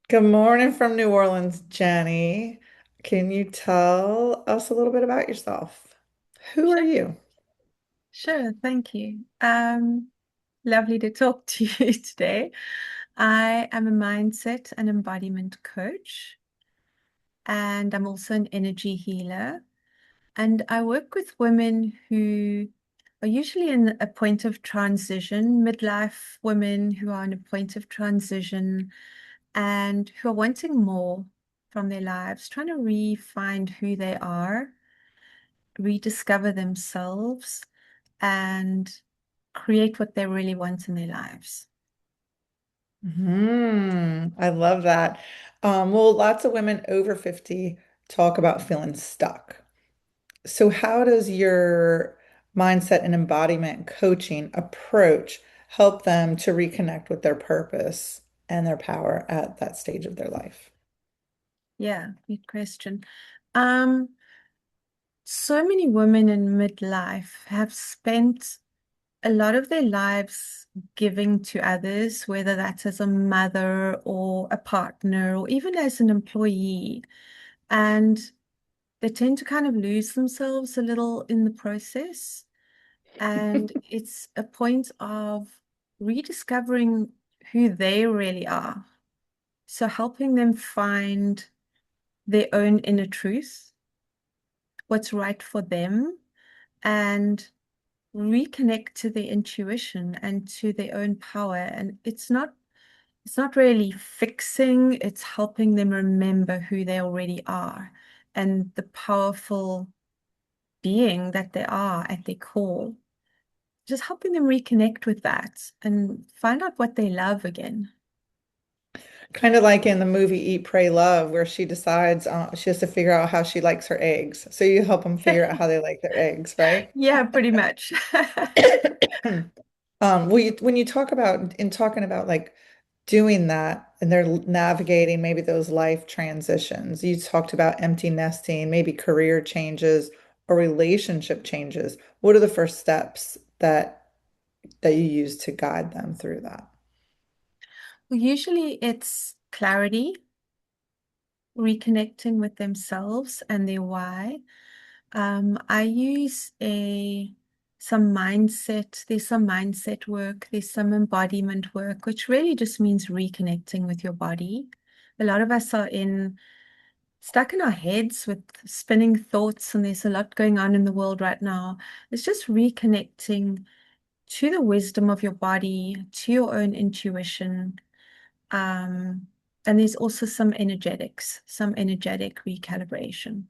Good morning from New Orleans, Jenny. Can you tell us a little bit about yourself? Who are Sure, you? sure, thank you. Lovely to talk to you today. I am a mindset and embodiment coach, and I'm also an energy healer. And I work with women who are usually in a point of transition, midlife women who are in a point of transition and who are wanting more from their lives, trying to re-find who they are, rediscover themselves, and create what they really want in their lives. I love that. Well, lots of women over 50 talk about feeling stuck. So, how does your mindset and embodiment coaching approach help them to reconnect with their purpose and their power at that stage of their life? Yeah, good question. Um, so many women in midlife have spent a lot of their lives giving to others, whether that's as a mother or a partner or even as an employee. And they tend to kind of lose themselves a little in the process. And it's a point of rediscovering who they really are. So helping them find their own inner truth, what's right for them, and reconnect to their intuition and to their own power. And it's not really fixing, it's helping them remember who they already are and the powerful being that they are at their core. Just helping them reconnect with that and find out what they love again. Kind of like in the movie Eat, Pray, Love, where she decides she has to figure out how she likes her eggs. So you help them figure out how they like their eggs, right? Yeah, pretty much. When you talk about in talking about like doing that and they're navigating maybe those life transitions, you talked about empty nesting, maybe career changes or relationship changes. What are the first steps that you use to guide them through that? Well, usually it's clarity, reconnecting with themselves and their why. I use a some mindset, there's some mindset work, there's some embodiment work, which really just means reconnecting with your body. A lot of us are in stuck in our heads with spinning thoughts, and there's a lot going on in the world right now. It's just reconnecting to the wisdom of your body, to your own intuition. Um, and there's also some energetics, some energetic recalibration.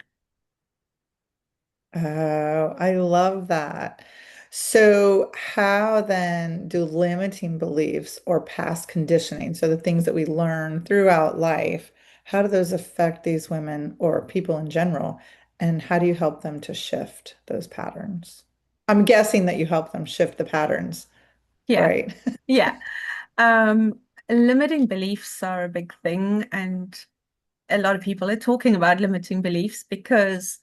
Oh, I love that. So, how then do limiting beliefs or past conditioning, so the things that we learn throughout life, how do those affect these women or people in general? And how do you help them to shift those patterns? I'm guessing that you help them shift the patterns, Yeah, right? yeah. Limiting beliefs are a big thing, and a lot of people are talking about limiting beliefs because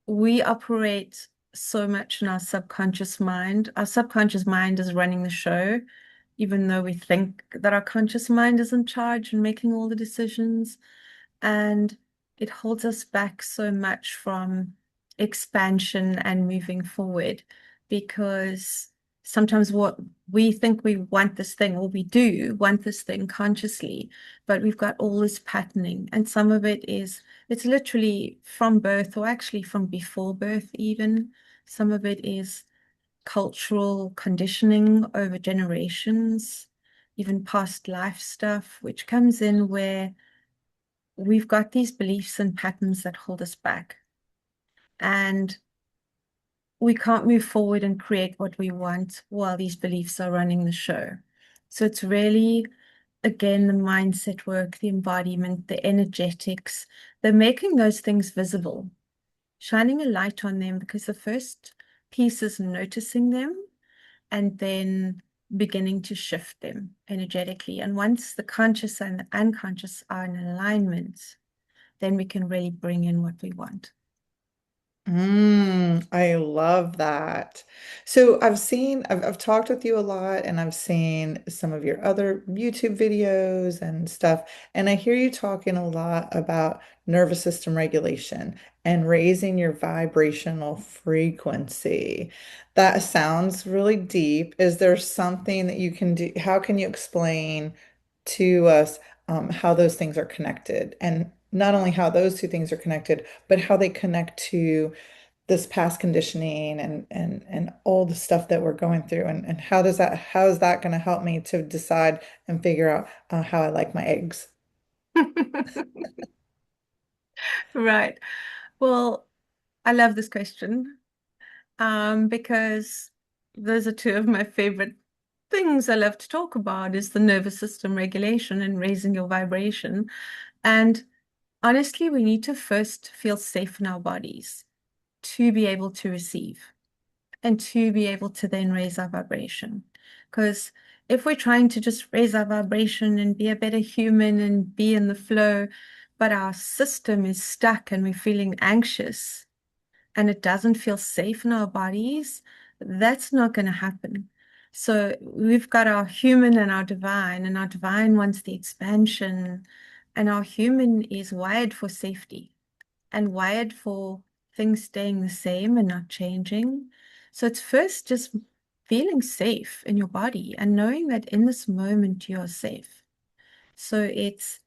we operate so much in our subconscious mind. Our subconscious mind is running the show, even though we think that our conscious mind is in charge and making all the decisions. And it holds us back so much from expansion and moving forward because sometimes what we think we want this thing, or we do want this thing consciously, but we've got all this patterning, and some of it is it's literally from birth or actually from before birth even. Some of it is cultural conditioning over generations, even past life stuff, which comes in where we've got these beliefs and patterns that hold us back. And we can't move forward and create what we want while these beliefs are running the show. So it's really, again, the mindset work, the embodiment, the energetics, they're making those things visible, shining a light on them, because the first piece is noticing them and then beginning to shift them energetically. And once the conscious and the unconscious are in alignment, then we can really bring in what we want. I love that. So I've talked with you a lot and I've seen some of your other YouTube videos and stuff. And I hear you talking a lot about nervous system regulation and raising your vibrational frequency. That sounds really deep. Is there something that you can do? How can you explain to us how those things are connected? And not only how those two things are connected, but how they connect to this past conditioning and all the stuff that we're going through and how is that going to help me to decide and figure out how I like my eggs? Right. Well, I love this question because those are two of my favorite things I love to talk about is the nervous system regulation and raising your vibration. And honestly, we need to first feel safe in our bodies to be able to receive and to be able to then raise our vibration. Because if we're trying to just raise our vibration and be a better human and be in the flow, but our system is stuck and we're feeling anxious and it doesn't feel safe in our bodies, that's not going to happen. So we've got our human and our divine wants the expansion, and our human is wired for safety and wired for things staying the same and not changing. So it's first just feeling safe in your body and knowing that in this moment you are safe. So it's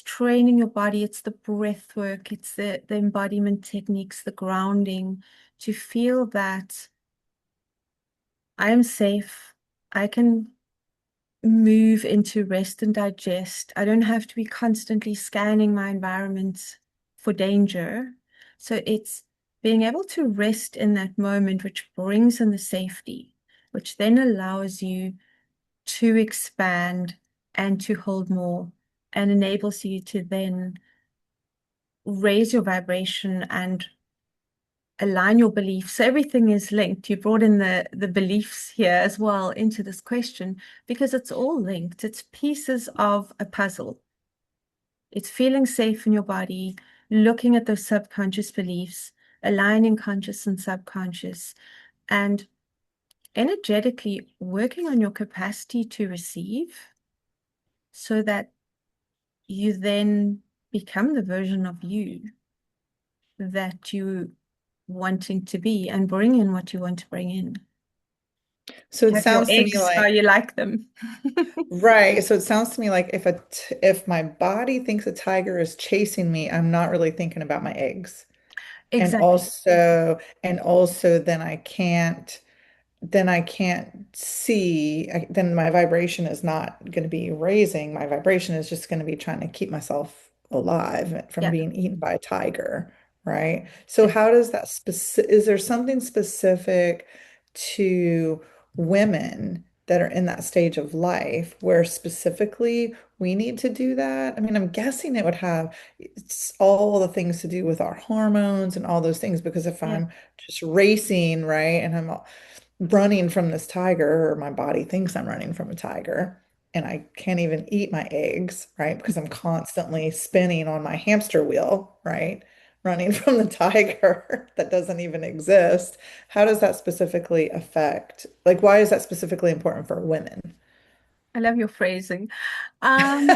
training your body, it's the breath work, it's the embodiment techniques, the grounding to feel that I am safe. I can move into rest and digest. I don't have to be constantly scanning my environment for danger. So it's being able to rest in that moment, which brings in the safety, which then allows you to expand and to hold more and enables you to then raise your vibration and align your beliefs. So everything is linked. You brought in the beliefs here as well into this question because it's all linked. It's pieces of a puzzle. It's feeling safe in your body, looking at those subconscious beliefs, aligning conscious and subconscious, and energetically working on your capacity to receive so that you then become the version of you that you wanting to be and bring in what you want to bring in. So it Have your sounds to me eggs how like you like them. right. So it sounds to me like if my body thinks a tiger is chasing me, I'm not really thinking about my eggs. And Exactly. also then I can't then my vibration is not going to be raising. My vibration is just going to be trying to keep myself alive from Yeah. being eaten by a tiger, right? So how does that is there something specific to women that are in that stage of life where specifically we need to do that? I mean, I'm guessing it would have it's all the things to do with our hormones and all those things because if Yeah. I'm just racing, right, and I'm running from this tiger, or my body thinks I'm running from a tiger, and I can't even eat my eggs, right? Because I'm constantly spinning on my hamster wheel, right? Running from the tiger that doesn't even exist. How does that specifically affect, like, why is that specifically important for women? I love your phrasing. Um,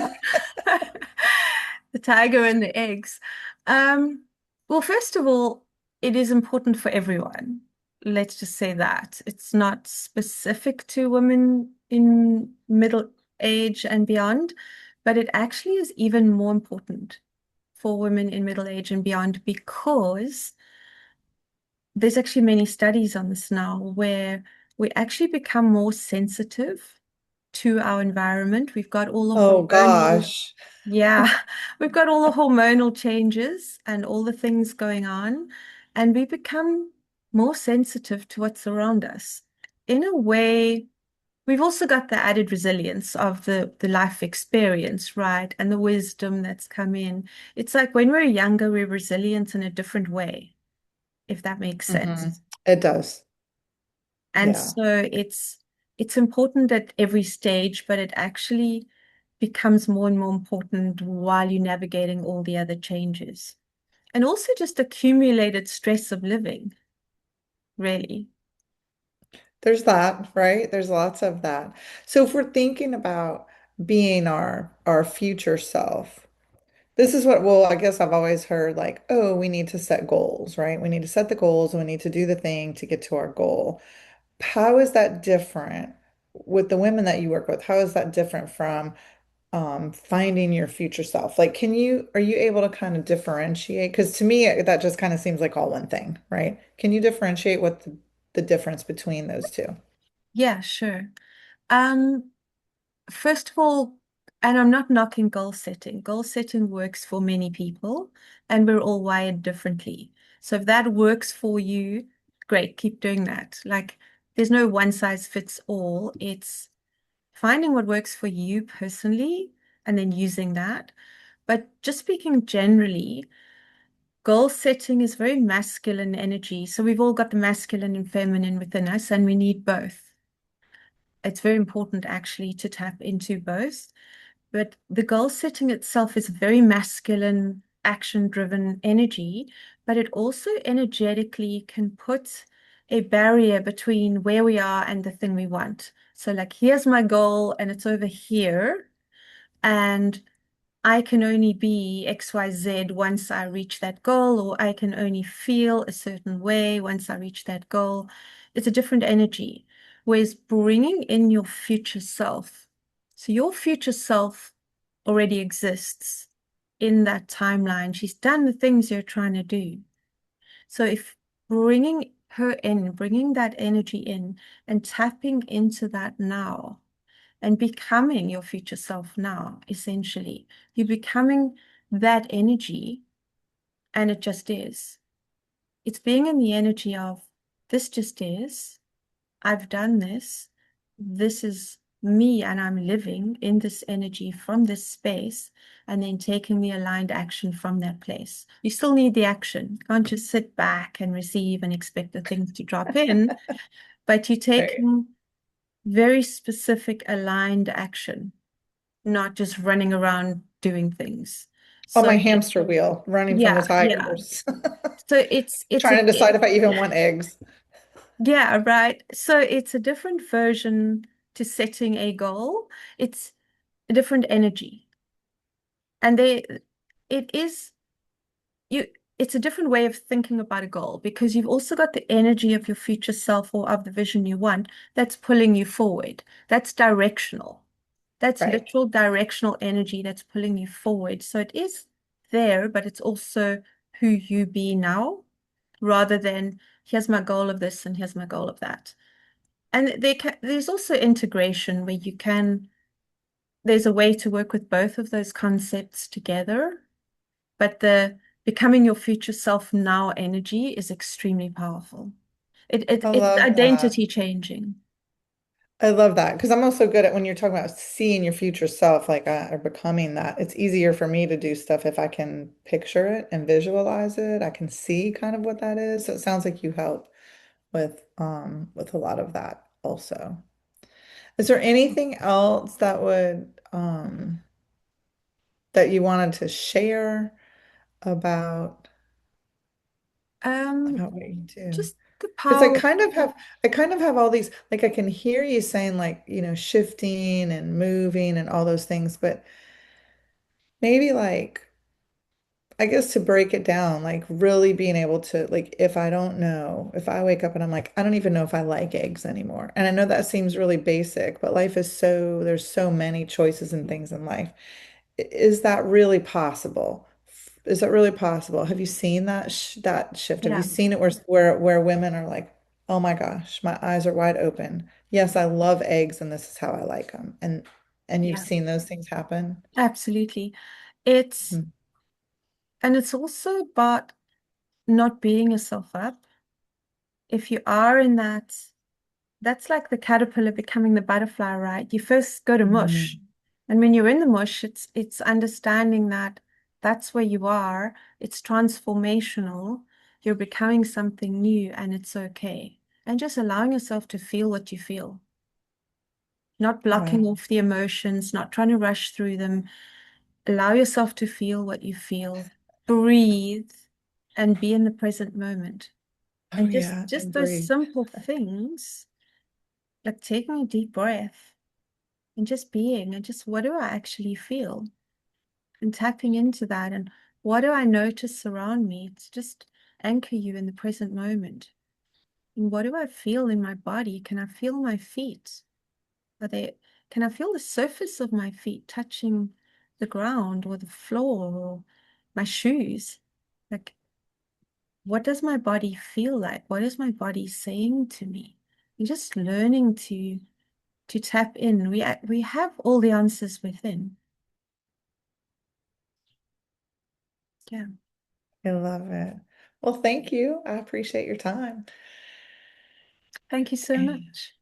the tiger and the eggs. Um, well, first of all, it is important for everyone. Let's just say that. It's not specific to women in middle age and beyond, but it actually is even more important for women in middle age and beyond because there's actually many studies on this now where we actually become more sensitive to our environment. We've got all the Oh hormonal, gosh. yeah, we've got all the hormonal changes and all the things going on, and we become more sensitive to what's around us. In a way, we've also got the added resilience of the life experience, right? And the wisdom that's come in. It's like when we're younger, we're resilient in a different way, if that makes sense. It does. And Yeah. so it's important at every stage, but it actually becomes more and more important while you're navigating all the other changes. and also just accumulated stress of living, really. There's that, right? There's lots of that. So if we're thinking about being our future self, this is what, well, I guess I've always heard like, oh, we need to set goals, right? We need to set the goals and we need to do the thing to get to our goal. How is that different with the women that you work with? How is that different from finding your future self? Like, are you able to kind of differentiate? Because to me, that just kind of seems like all one thing, right? Can you differentiate what the difference between those two? Yeah, sure. Um, First of all, and I'm not knocking goal setting. Goal setting works for many people, and we're all wired differently. So if that works for you, great, keep doing that. Like, there's no one size fits all. It's finding what works for you personally and then using that. But just speaking generally, goal setting is very masculine energy. So we've all got the masculine and feminine within us, and we need both. It's very important actually to tap into both. But the goal setting itself is very masculine, action-driven energy, but it also energetically can put a barrier between where we are and the thing we want. So, like, here's my goal, and it's over here, and I can only be XYZ once I reach that goal, or I can only feel a certain way once I reach that goal. It's a different energy. Whereas bringing in your future self, so your future self already exists in that timeline. She's done the things you're trying to do. So if bringing her in, bringing that energy in and tapping into that now, and becoming your future self now, essentially. You're becoming that energy, and it just is. It's being in the energy of this just is, I've done this, this is me, and I'm living in this energy from this space, and then taking the aligned action from that place. You still need the action. You can't just sit back and receive and expect the things to drop in, but you're Right. taking very specific aligned action, not just running around doing things. On So my hamster wheel, running from the yeah, yeah. tigers, So it's trying a to decide if I even want eggs. yeah, right. So it's a different version to setting a goal. It's a different energy. And it is you it's a different way of thinking about a goal because you've also got the energy of your future self or of the vision you want that's pulling you forward. That's directional. That's Right. literal directional energy that's pulling you forward. So it is there, but it's also who you be now, rather than here's my goal of this and here's my goal of that. And there's also integration where there's a way to work with both of those concepts together, but the becoming your future self now energy is extremely powerful. I It's love that. identity changing. I love that because I'm also good at when you're talking about seeing your future self, like or becoming that. It's easier for me to do stuff if I can picture it and visualize it. I can see kind of what that is. So it sounds like you help with a lot of that also. Is there anything else that you wanted to share about Um, what you do? just the Because power. I kind of have all these, like I can hear you saying like, shifting and moving and all those things, but maybe like, I guess to break it down, like really being able to, like, if I don't know, if I wake up and I'm like, I don't even know if I like eggs anymore. And I know that seems really basic, but there's so many choices and things in life. Is that really possible? Is that really possible? Have you seen that shift? Have you Yeah, seen it where women are like, "Oh my gosh, my eyes are wide open. Yes, I love eggs and this is how I like them." And you've yeah, seen those things happen? absolutely. It's Mhm. and it's also about not beating yourself up. If you are in that's like the caterpillar becoming the butterfly, right? You first go to mush. Mhm. And when you're in the mush, it's understanding that that's where you are. It's transformational. You're becoming something new and it's okay. And just allowing yourself to feel what you feel, not Wow. blocking off the emotions, not trying to rush through them. Allow yourself to feel what you feel. Breathe. and be in the present moment. Oh And just yeah, just and those breathe. simple things, like taking a deep breath and just being and just what do I actually feel? And tapping into that and what do I notice around me? It's just anchor you in the present moment. And what do I feel in my body? Can I feel my feet? Are they, can I feel the surface of my feet touching the ground or the floor or my shoes? Like, what does my body feel like? What is my body saying to me? And just learning to tap in. We have all the answers within. Yeah. I love it. Well, thank you. I appreciate your time. Thank you so And much.